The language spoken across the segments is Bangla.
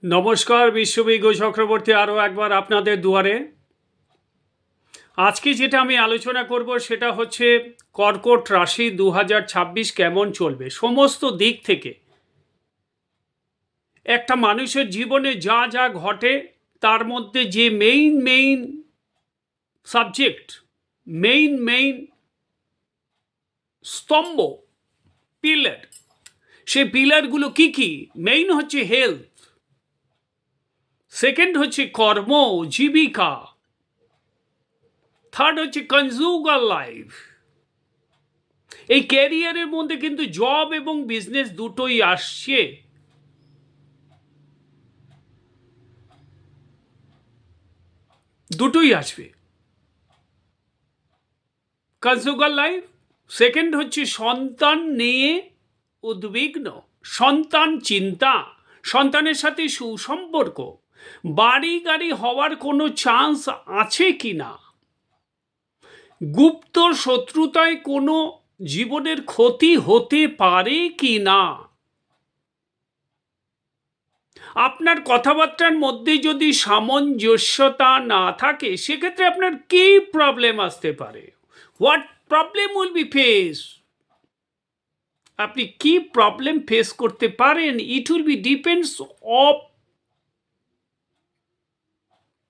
নমস্কার, বিশ্ববিজ্ঞ চক্রবর্তী আরও একবার আপনাদের দুয়ারে। আজকে যেটা আমি আলোচনা করব সেটা হচ্ছে কর্কট রাশি 2026 কেমন চলবে সমস্ত দিক থেকে। একটা মানুষের জীবনে যা যা ঘটে তার মধ্যে যে মেইন সাবজেক্ট, মেইন স্তম্ভ, পিলার, সেই পিলারগুলো কি কি? মেইন হচ্ছে হেলথ, সেকেন্ড হচ্ছে কর্ম, জীবিকা, থার্ড হচ্ছে কনজুগাল লাইফ। এই ক্যারিয়ারের মধ্যে কিন্তু জব এবং বিজনেস দুটোই আসছে। দুটোই আসবে। কনজুগাল লাইফ, সেকেন্ড হচ্ছে সন্তান নিয়ে উদ্বিগ্ন, সন্তান চিন্তা, সন্তানের সাথে সুসম্পর্ক, বাড়ি গাড়ি হওয়ার কোনো চান্স আছে কি না, গুপ্ত শত্রুতায় কোনো জীবনের ক্ষতি হতে পারে কি না, আপনার কথাবার্তার মধ্যে যদি সামঞ্জস্যতা না থাকে সেক্ষেত্রে আপনার কি প্রবলেম আসতে পারে, what problem will be face, আপনি কি প্রবলেম ফেস করতে পারেন, it will be depends of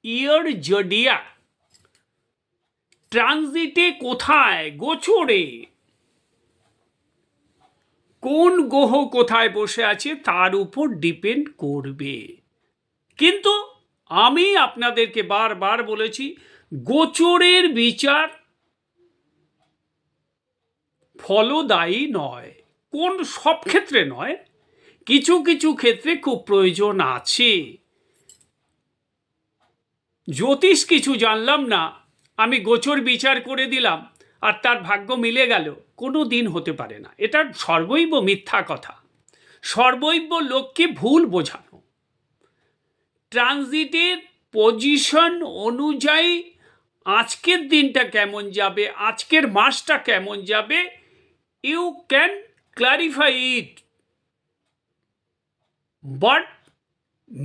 your zodiac, ট্রানজিটে কোথায়, গোচরে কোন গ্রহ কোথায় বসে আছে তার উপর ডিপেন্ড করবে। কিন্তু আমি আপনাদেরকে বারবার বলেছি, গোচরের বিচার ফলদায়ী নয়, কোন সব ক্ষেত্রে নয়, কিছু কিছু ক্ষেত্রে খুব প্রয়োজন আছে। জ্যোতিষ কিছু জানলাম না, আমি গোচর বিচার করে দিলাম আর তার ভাগ্য মিলে গেল, কোনো দিন হতে পারে না। এটা সর্বৈব মিথ্যা কথা, সর্বৈব লোককে ভুল বোঝানো। ট্রানজিটের পজিশন অনুযায়ী আজকের দিনটা কেমন যাবে, আজকের মাসটা কেমন যাবে, you can clarify it, but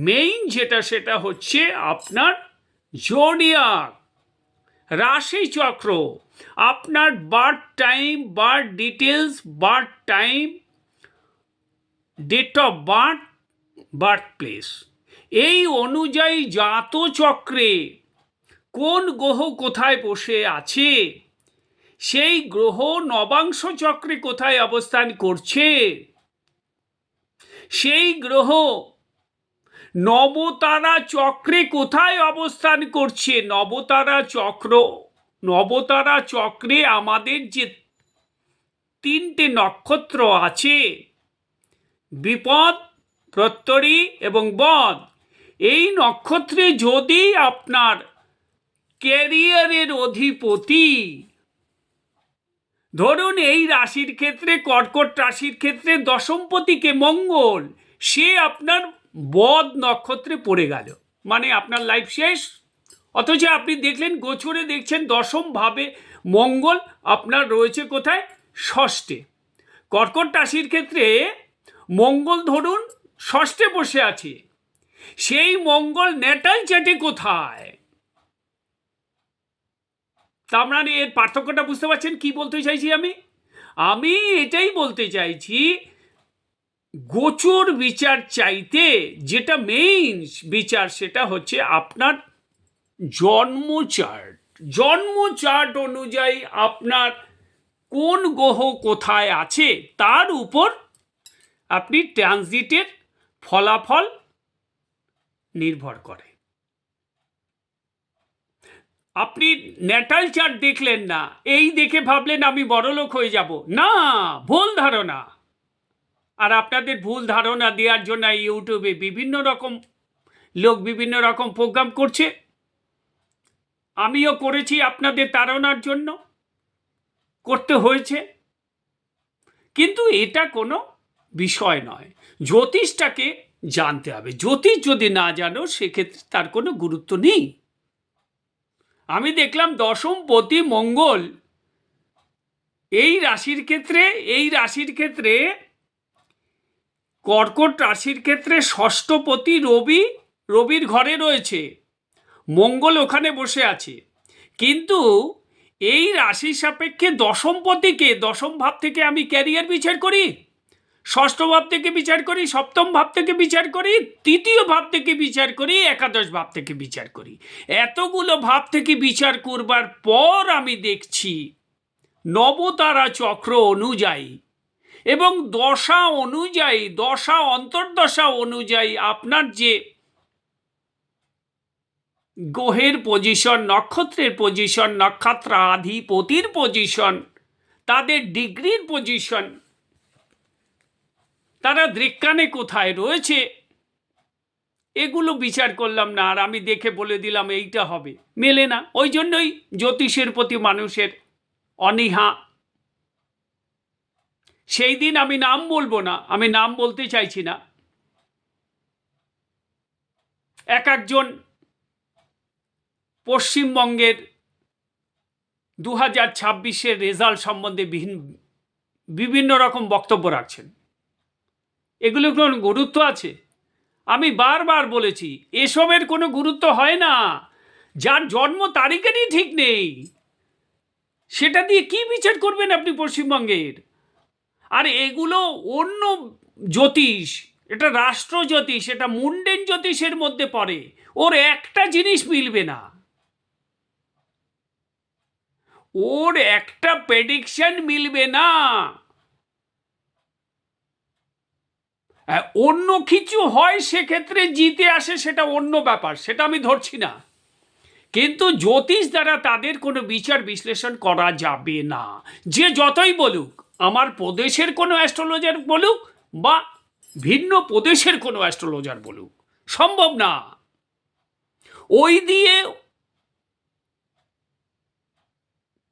main যেটা সেটা হচ্ছে আপনার জোডিয়াক, রাশি চক্র, আপনার birth time, birth details, birth time, date of birth, birth place, এই অনুযায়ী জাতচক্রে কোন গ্রহ কোথায় বসে আছে, সেই গ্রহ নবাংশ চক্রে কোথায় অবস্থান করছে, সেই গ্রহ নবতারা চক্রে কোথায় অবস্থান করছে। নবতারা চক্রে আমাদের যে তিনটে নক্ষত্র আছে, বিপদ, প্রত্যরি এবং বদ, এই নক্ষত্রে যদি আপনার ক্যারিয়ারের অধিপতি, ধরুন এই রাশির ক্ষেত্রে, কর্কট রাশির ক্ষেত্রে দশমপতিকে মঙ্গল, সে আপনার বদ নক্ষত্রে পড়ে গেল, মানে আপনার লাইফ শেষ। অথচ আপনি দেখলেন গোচরে দেখছেন দশম ভাবে মঙ্গল আপনার রয়েছে কোথায়, ষষ্ঠে। কর্কট রাশির ক্ষেত্রে মঙ্গল ধরুন ষষ্ঠে বসে আছে, সেই মঙ্গল ন্যাটাল চার্টে কোথায়। তা আপনার এর পার্থক্যটা বুঝতে পারছেন কি বলতে চাইছি আমি এটাই বলতে চাইছি, গোচর বিচার চাইতে যেটা মেইন বিচার সেটা হচ্ছে আপনার জন্ম চার্ট অনুযায়ী আপনার কোন গ্রহ কোথায় আছে তার উপর আপনি ট্রানজিটের ফলাফল নির্ভর করে। আপনি ন্যাটাল চার্ট দেখলেন না, এই দেখে ভাবলেন আমি বড়লোক হয়ে যাব, না, ভুল ধারণা। আর আপনাদের ভুল ধারণা দেওয়ার জন্য ইউটিউবে বিভিন্ন রকম লোক বিভিন্ন রকম প্রোগ্রাম করছে, আমিও করেছি আপনাদের তাড়নার জন্য, করতে হয়েছে। কিন্তু এটা কোনো বিষয় নয়, জ্যোতিষটাকে জানতে হবে। জ্যোতিষ যদি না জানো সেক্ষেত্রে তার কোনো গুরুত্ব নেই। আমি দেখলাম দশমপতি মঙ্গল এই রাশির ক্ষেত্রে কর্কট রাশির ক্ষেত্রে ষষ্ঠপতি রবি, রবির ঘরে রয়েছে, মঙ্গল ওখানে বসে আছে, কিন্তু এই রাশির সাপেক্ষে দশমপতিকে, দশম ভাব থেকে আমি ক্যারিয়ার বিচার করি, ষষ্ঠ ভাব থেকে বিচার করি, সপ্তম ভাব থেকে বিচার করি, তৃতীয় ভাব থেকে বিচার করি, একাদশ ভাব থেকে বিচার করি। এতগুলো ভাব থেকে বিচার করবার পর আমি দেখছি নবতারা চক্র অনুযায়ী এবং দশা অনুযায়ী, দশা অন্তর্দশা অনুযায়ী আপনার যে গ্রহের পজিশন, নক্ষত্রের পজিশন, নক্ষত্রাধিপতির পজিশন, তাদের ডিগ্রির পজিশন, তারা দৃক্কানে কোথায় রয়েছে, এগুলো বিচার করলাম না, আর আমি দেখে বলে দিলাম এইটা হবে, মেলে না। ওই জন্যই জ্যোতিষের প্রতি মানুষের অনীহা। সেই দিন আমি নাম বলবো না, আমি নাম বলতে চাইছি না, একজন পশ্চিমবঙ্গের 2026-এর রেজাল্ট সম্বন্ধে বিভিন্ন রকম বক্তব্য রাখছেন। এগুলো কোনো গুরুত্ব আছে? আমি বারবার বলেছি এসবের কোনো গুরুত্ব হয় না। যার জন্ম তারিখেরই ঠিক নেই, সেটা দিয়ে কি বিচার করবেন আপনি পশ্চিমবঙ্গের? আর এগুলো অন্য জ্যোতিষ, এটা রাষ্ট্র জ্যোতিষ, এটা মুন্ডেন জ্যোতিষের মধ্যে পড়ে। ওর একটা জিনিস মিলবে না, ওর একটা প্রেডিকশন মিলবে না। অন্য কিছু হয় সেক্ষেত্রে জিতে আসে, সেটা অন্য ব্যাপার, সেটা আমি ধরছি না। কিন্তু জ্যোতিষ দ্বারা তাদের কোনো বিচার বিশ্লেষণ করা যাবে না। যে যতই বলুক, আমার প্রদেশের কোনো অ্যাস্ট্রোলজার বলুক বা ভিন্ন প্রদেশের কোনো অ্যাস্ট্রোলজার বলুক, সম্ভব না। ওই দিয়ে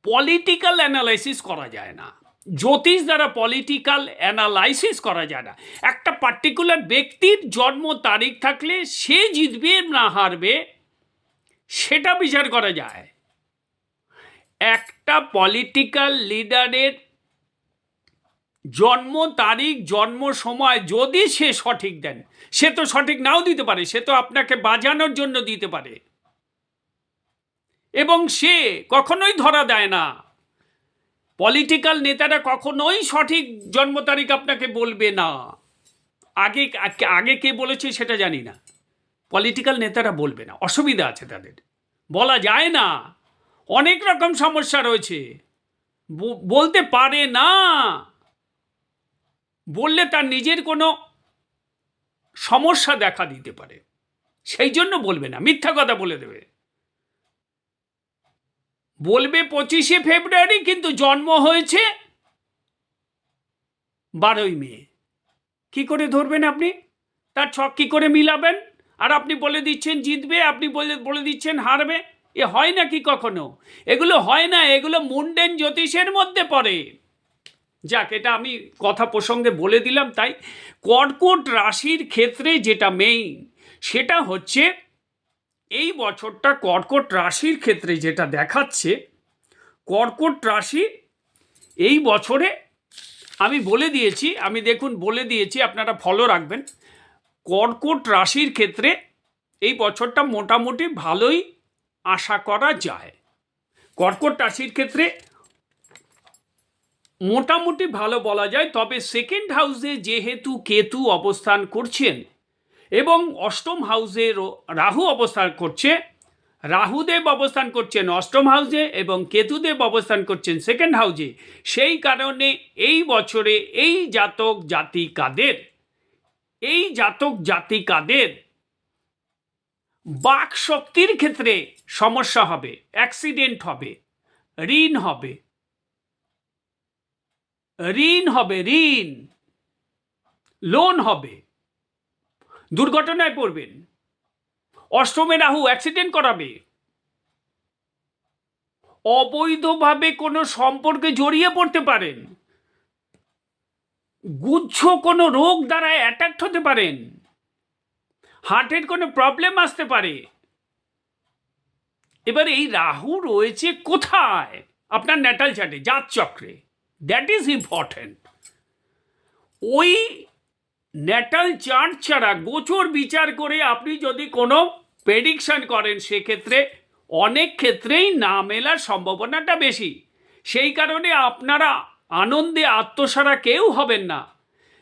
পলিটিক্যাল অ্যানালাইসিস করা যায় না, জ্যোতিষ দ্বারা পলিটিক্যাল অ্যানালাইসিস করা যায় না। একটা পার্টিকুলার ব্যক্তির জন্ম তারিখ থাকলে সে জিতবে না হারবে সেটা বিচার করা যায়। একটা পলিটিক্যাল লিডারের জন্ম তারিখ, জন্ম সময় যদি সে সঠিক দেন, সে তো সঠিক নাও দিতে পারে, সে তো আপনাকে বাজানোর জন্য দিতে পারে, এবং সে কখনোই ধরা দেয় না। পলিটিক্যাল নেতারা কখনোই সঠিক জন্ম তারিখ আপনাকে বলবে না। আগে আগে কে বলেছে সেটা জানি না, পলিটিক্যাল নেতারা বলবে না, অসুবিধা আছে তাদের, বলা যায় না, অনেক রকম সমস্যা রয়েছে, বলতে পারে না। বললে তার নিজের কোনো সমস্যা দেখা দিতে পারে, সেই জন্য বলবে না, মিথ্যা কথা বলে দেবে। বলবে 25শে ফেব্রুয়ারি, কিন্তু জন্ম হয়েছে 12ই মে। কি করে ধরবেন আপনি? তার ছক কি করে মিলাবেন? আর আপনি বলে দিচ্ছেন জিতবে, আপনি বলে দিচ্ছেন হারবে। এ হয় না কি কখনো? এগুলো হয় না, এগুলো মুন্ডেন জ্যোতিষের মধ্যে পড়ে। যাক, এটা আমি কথা প্রসঙ্গে বলে দিলাম। তাই কর্কট রাশির ক্ষেত্রে যেটা মেইন, সেটা হচ্ছে এই বছরটা কর্কট রাশির ক্ষেত্রে যেটা দেখাচ্ছে, কর্কট রাশি এই বছরে আমি বলে দিয়েছি, আমি দেখুন বলে দিয়েছি, আপনারা ফলো রাখবেন। কর্কট রাশির ক্ষেত্রে এই বছরটা মোটামুটি ভালোই আশা করা যায়। কর্কট রাশির ক্ষেত্রে মোটামুটি ভালো বলা যায়। তবে সেকেন্ড হাউসে যেহেতু কেতু অবস্থান করছেন এবং অষ্টম হাউসে রাহু অবস্থান করছে, রাহুদেব অবস্থান করছেন অষ্টম হাউসে এবং কেতুদেব অবস্থান করছেন সেকেন্ড হাউসে, সেই কারণে এই বছরে এই জাতক জাতিকাদের বাক শক্তির ক্ষেত্রে সমস্যা হবে, অ্যাক্সিডেন্ট হবে, ঋণ হবে, লোন হবে, দুর্ঘটনায় পড়বেন, অষ্টমে রাহু অ্যাক্সিডেন্ট করাবে, অবৈধভাবে কোনো সম্পর্কে জড়িয়ে পড়তে পারেন, গুচ্ছ কোনো রোগ দ্বারা অ্যাটাক হতে পারেন, হার্টের কোনো প্রবলেম আসতে পারে। এবার এই রাহু রয়েছে কোথায়? আপনার ন্যাটাল চার্টে, জাতচক্রে। That is important. ওই ন্যাটাল চার্ট ছাড়া গোচর বিচার করে আপনি যদি কোনো প্রেডিকশন করেন সেক্ষেত্রে অনেক ক্ষেত্রেই না মেলার সম্ভাবনাটা বেশি। সেই কারণে আপনারা আনন্দে আত্মসারা কেউ হবেন না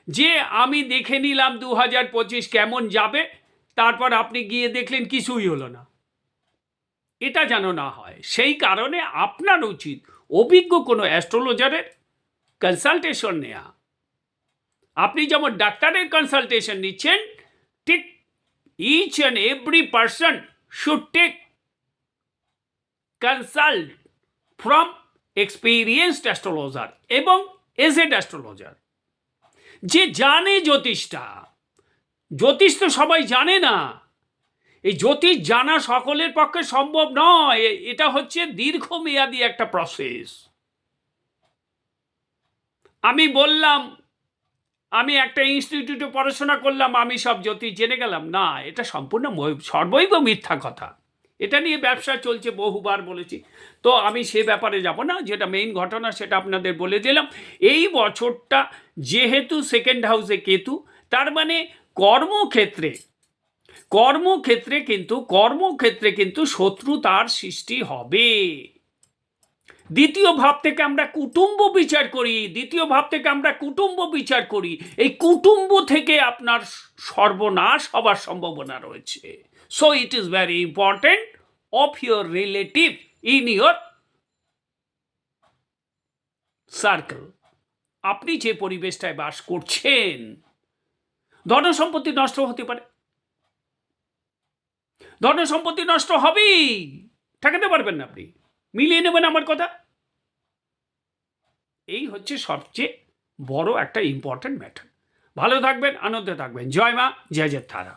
যে আমি দেখে নিলাম 2025 কেমন যাবে, তারপর আপনি গিয়ে দেখলেন কিছুই হলো না। এটা যেন না হয়, সেই কারণে আপনার উচিত অভিজ্ঞ কোনো অ্যাস্ট্রোলজারের কনসালটেশন নেওয়া। আপনি যেমন ডাক্তারের কনসালটেশন নিচ্ছেন, ঠিক each and every person should take consult from experienced astrologer এবং এজেড অ্যাস্ট্রোলজার যে জানে জ্যোতিষটা। জ্যোতিষ তো সবাই জানে না, এই জ্যোতিষ জানা সকলের পক্ষে সম্ভব নয়। এটা হচ্ছে দীর্ঘমেয়াদী একটা প্রসেস। আমি বললাম আমি একটা ইনস্টিটিউটে পড়াশোনা করলাম, আমি সব জ্যোতিষ জেনে গেলাম, না, এটা সম্পূর্ণ সর্বৈব মিথ্যা কথা। এটা নিয়ে ব্যবসা চলছে, বহুবার বলেছি, তো আমি সে ব্যাপারে যাব না। যেটা মেইন ঘটনা সেটা আপনাদের বলে দিলাম। এই বছরটা যেহেতু সেকেন্ড হাউসে কেতু, তার মানে কর্মক্ষেত্রে কিন্তু শত্রুতার সৃষ্টি হবে। দ্বিতীয় ভাব থেকে আমরা কুটুম্ব বিচার করি, এই কুটুম্ব থেকে আপনার সর্বনাশ হবার সম্ভাবনা রয়েছে। So it is very important of your relative in your circle. আপনি যে পরিবেশটায় বাস করছেন, ধন সম্পত্তি নষ্ট হতে পারে, ধন সম্পত্তি নষ্ট হবেই, ঠেকাতে পারবেন না আপনি। মিলিয়ে নেবেন আমার কথা। এই হচ্ছে সবচেয়ে বড় একটা ইম্পর্টেন্ট ম্যাটার। ভালো থাকবেন, আনন্দে থাকবেন। জয় মা, জয় জয় তারা।